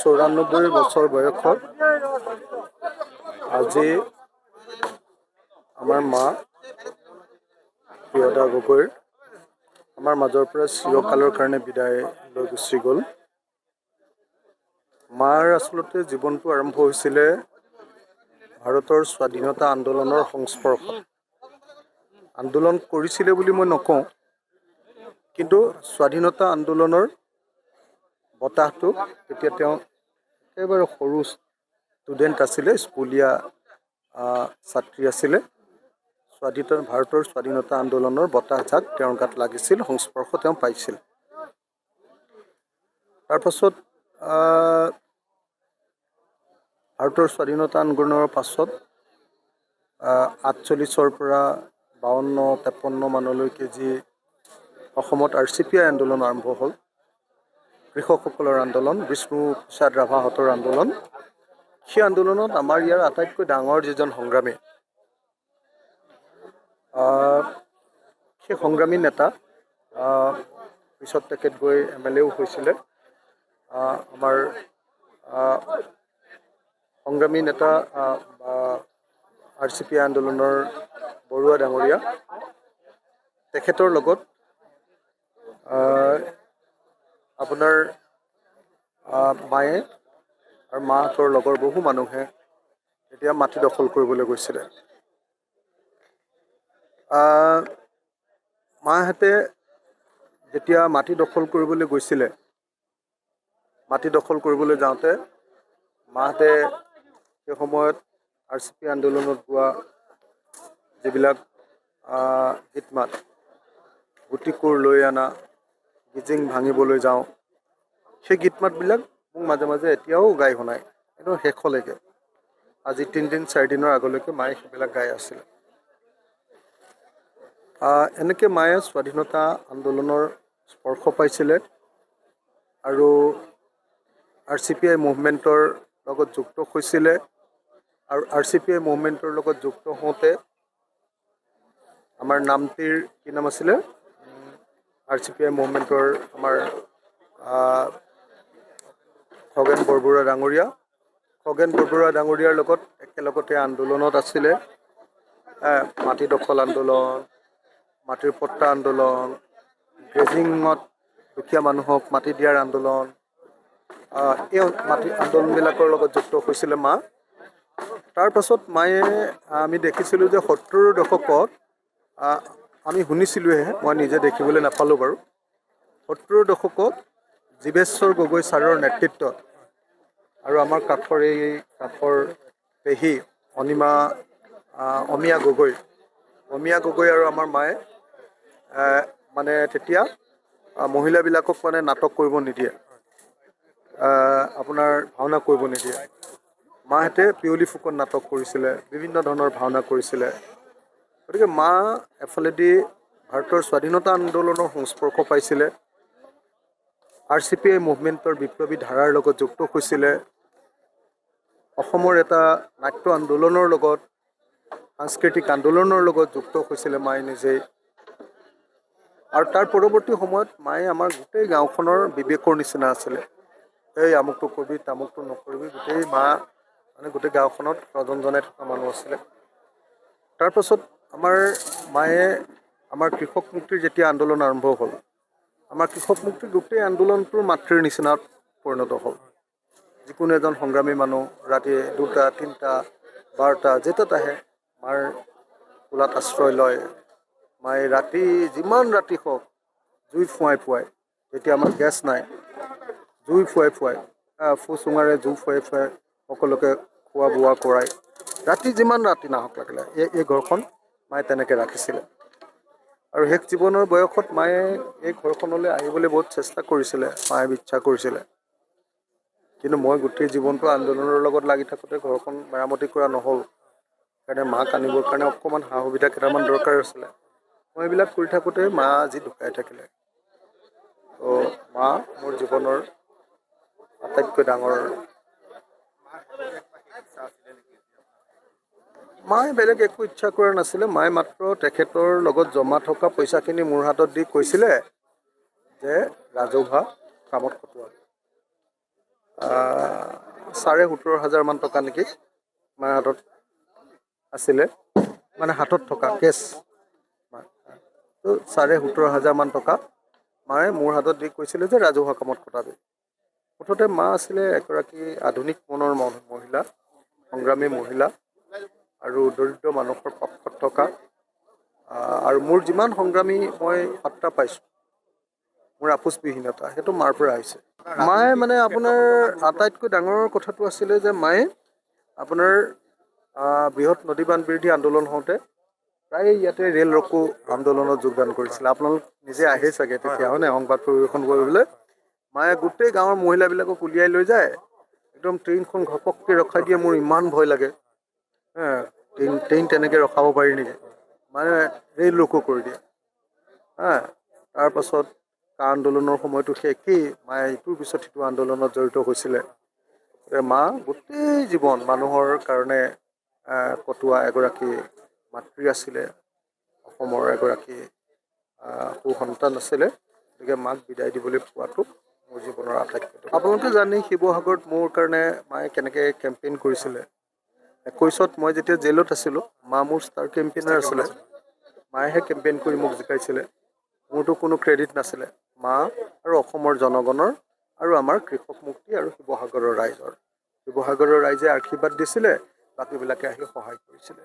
94 বছৰ বয়সত আজি আমাৰ মা প্ৰিয়তা গগৈৰ আমাৰ মাজৰ পৰা চিৰকালৰ কাৰণে বিদায় লৈ গুচি গ'ল। মাৰ আচলতে জীৱনটো আৰম্ভ হৈছিলে ভাৰতৰ স্বাধীনতা আন্দোলনৰ সংস্পৰ্শত। আন্দোলন কৰিছিলে বুলি মই নকওঁ, কিন্তু স্বাধীনতা আন্দোলনৰ বতাহটো তেতিয়া তেওঁ একেবাৰে সৰু ষ্টুডেণ্ট আছিলে, স্কুলীয়া ছাত্ৰী আছিলে। ভাৰতৰ স্বাধীনতা আন্দোলনৰ বতাহজাক তেওঁৰ গাত লাগিছিল, সংস্পৰ্শ তেওঁ পাইছিল। তাৰপাছত ভাৰতৰ স্বাধীনতা আন্দোলনৰ পাছত 48 পৰা 52-53 মানলৈকে যি অসমত RCPI আন্দোলন আৰম্ভ হ'ল, কৃষকসকলৰ আন্দোলন, বিষ্ণু প্ৰসাদ ৰাভাহঁতৰ আন্দোলন, সেই আন্দোলনত আমাৰ ইয়াৰ আটাইতকৈ ডাঙৰ যিজন সংগ্ৰামী, সেই সংগ্ৰামী নেতা, পিছত তেখেত গৈ MLAও হৈছিলে, আমাৰ সংগ্ৰামী নেতা RCPI আন্দোলনৰ বৰুৱা ডাঙৰীয়া, তেখেতৰ লগত আপোনাৰ মায়ে আৰু মাহঁতৰ লগৰ বহু মানুহে এতিয়া মাটি দখল কৰিবলৈ গৈছিলে। মাহঁতে যেতিয়া মাটি দখল কৰিবলৈ গৈছিলে, মাটি দখল কৰিবলৈ যাওঁতে মাহঁতে সেই সময়ত RCPI আন্দোলনত গোৱা যিবিলাক গীত মাত, গুটি কোৰ লৈ আনা, গিজিং ভাঙিবলৈ যাওঁ, সেই গীত মাতবিলাক মোক মাজে মাজে এতিয়াও গাই শুনায়, একদম শেষলৈকে। আজি 3-4 দিনৰ আগলৈকে মায়ে সেইবিলাক গাই আছিলে। এনেকৈ মায়ে স্বাধীনতা আন্দোলনৰ স্পৰ্শ পাইছিলে আৰু RCPI মুভমেণ্টৰ লগত যুক্ত হৈছিলে। আৰু RCPI মুভমেণ্টৰ লগত যুক্ত হওঁতে আমাৰ নামটিৰ কি নাম আছিলে, RCPI মুভমেণ্টৰ আমাৰ খগেন বৰবৰুৱা ডাঙৰীয়া, খগেন বৰবৰুৱা ডাঙৰীয়াৰ লগত একেলগতে আন্দোলনত আছিলে। মাটি দখল আন্দোলন, মাটিৰ পট্টা আন্দোলন, গ্ৰেজিঙত দুখীয়া মানুহক মাটি দিয়াৰ আন্দোলন, এই মাটি আন্দোলনবিলাকৰ লগত যুক্ত হৈছিলে মা। তাৰপাছত মায়ে আমি দেখিছিলোঁ যে 70ৰ দশকত, আমি শুনিছিলোঁহে, মই নিজে দেখিবলৈ নাপালোঁ বাৰু, 70ৰ দশকত জীৱেশ্বৰ গগৈ ছাৰৰ নেতৃত্বত আৰু আমাৰ কাষৰ পেহী অমিয়া গগৈ আৰু আমাৰ মায়ে মানে তেতিয়া মহিলাবিলাকক মানে নাটক কৰিব নিদিয়ে, আপোনাৰ ভাওনা কৰিব নিদিয়ে। মাহঁতে পিয়লি ফুকন নাটক কৰিছিলে, বিভিন্ন ধৰণৰ ভাওনা কৰিছিলে। গতিকে মা এফালেদি ভাৰতৰ স্বাধীনতা আন্দোলনৰ সংস্পৰ্শ পাইছিলে, RCPI মুভমেণ্টৰ বিপ্লৱী ধাৰাৰ লগত যুক্ত হৈছিলে, অসমৰ এটা নাট্য আন্দোলনৰ লগত, সাংস্কৃতিক আন্দোলনৰ লগত যুক্ত হৈছিলে মায়ে নিজেই। আৰু তাৰ পৰৱৰ্তী সময়ত মায়ে আমাৰ গোটেই গাঁওখনৰ বিবেকৰ নিচিনা আছিলে। এই আমুকটো কৰিবি, তামুকটো নকৰিবি, গোটেই মা মানে গোটেই গাঁওখনত ৰজন জনাই থকা মানুহ আছিলে। তাৰপাছত আমাৰ মায়ে আমাৰ কৃষক মুক্তিৰ যেতিয়া আন্দোলন আৰম্ভ হ'ল, আমাৰ কৃষক মুক্তিৰ গোটেই আন্দোলনটোৰ মাতৃৰ নিচিনা পৰিণত হ'ল। যিকোনো এজন সংগ্ৰামী মানুহ ৰাতি 2টা, 3টা, 12টা যেটাত আহে মাৰ কোলাত আশ্ৰয় লয়। মায়ে ৰাতি যিমান ৰাতি হওক জুই ফুৱাই যেতিয়া আমাৰ গেছ নাই, জুই ফুৱাই ফুচুঙাৰে জুই ফুৱাই সকলোকে খোৱা বোৱা কৰাই, ৰাতি যিমান ৰাতি নাহক লাগিলে এই ঘৰখন মায়ে তেনেকৈ ৰাখিছিলে। আৰু শেষ জীৱনৰ বয়সত মায়ে এই ঘৰখনলৈ আহিবলৈ বহুত চেষ্টা কৰিছিলে, মায়ে ইচ্ছা কৰিছিলে। কিন্তু মই গোটেই জীৱনটো আন্দোলনৰ লগত লাগি থাকোঁতে ঘৰখন মেৰামতি কৰা নহ'ল। সেইকাৰণে মাক আনিবৰ কাৰণে অকণমান সা সুবিধা কেইটামান দৰকাৰ আছিলে। মই এইবিলাক কৰি থাকোঁতে মা আজি ঢুকাই থাকিলে। তো মা মোৰ জীৱনৰ আটাইতকৈ ডাঙৰ। মায়ে বেলেগ একো ইচ্ছা কৰা নাছিলে, মায়ে মাত্ৰ তেখেতৰ লগত জমা থকা পইচাখিনি মোৰ হাতত দি কৈছিলে যে ৰাজহুৱা কামত খটোৱা। 17,500 টকা নেকি মাৰ হাতত আছিলে, মানে হাতত থকা কেছ। তো 17,500 টকা মায়ে মোৰ হাতত দি কৈছিলে যে ৰাজহুৱা কামত খটাবি। মুঠতে মা আছিলে এগৰাকী আধুনিক মনৰ মহিলা, সংগ্ৰামী মহিলা আৰু দৰিদ্ৰ মানুহৰ পক্ষত থকা। আৰু মোৰ যিমান সংগ্ৰামী মই সত্তা পাইছোঁ, মোৰ আপোচবিহীনতা সেইটো মাৰ পৰা আহিছে। মায়ে মানে আপোনাৰ আটাইতকৈ ডাঙৰ কথাটো আছিলে যে মায়ে আপোনাৰ বৃহৎ নদীবান্ধ বিৰোধী আন্দোলন হওঁতে প্ৰায় ইয়াতে ৰেল ৰকো আন্দোলনত যোগদান কৰিছিলে। আপোনালোক নিজে আহে চাগে তেতিয়া হয় নাই সংবাদ পৰিৱেশন কৰিবলৈ। মায়ে গোটেই গাঁৱৰ মহিলাবিলাকক উলিয়াই লৈ যায়, একদম ট্ৰেইনখন ঘপককৈ ৰখাই দিয়ে। মোৰ ইমান ভয় লাগে, ট্ৰেইন তেনেকৈ ৰখাব পাৰি নেকি, মানে ৰেল ৰকো কৰি দিয়ে। তাৰপাছত আন্দোলনৰ সময়তো সেই একেই, মায়ে ইটোৰ পিছত সিটো আন্দোলনত জড়িত হৈছিলে। মা গোটেই জীৱন মানুহৰ কাৰণে কটোৱা এগৰাকী মাতৃ আছিলে, অসমৰ এগৰাকী সুসন্তান আছিলে। গতিকে মাক বিদায় দিবলৈ পোৱাটো মোৰ জীৱনৰ আটাইতকৈ। আপোনালোকে জানেই শিৱসাগৰত মোৰ কাৰণে মায়ে কেনেকৈ কেম্পেইন কৰিছিলে। 21ত মই যেতিয়া জেলত আছিলোঁ, মা মোৰ ষ্টাৰ কেম্পেইনাৰ আছিলে। মায়েহে কেম্পেইন কৰি মোক জিকাইছিলে, মোৰতো কোনো ক্ৰেডিট নাছিলে। মা আৰু অসমৰ জনগণৰ আৰু আমাৰ কৃষক মুক্তি আৰু শিৱসাগৰৰ ৰাইজৰ। শিৱসাগৰৰ ৰাইজে আশীৰ্বাদ দিছিলে, বাকীবিলাকে আহি সহায় কৰিছিলে।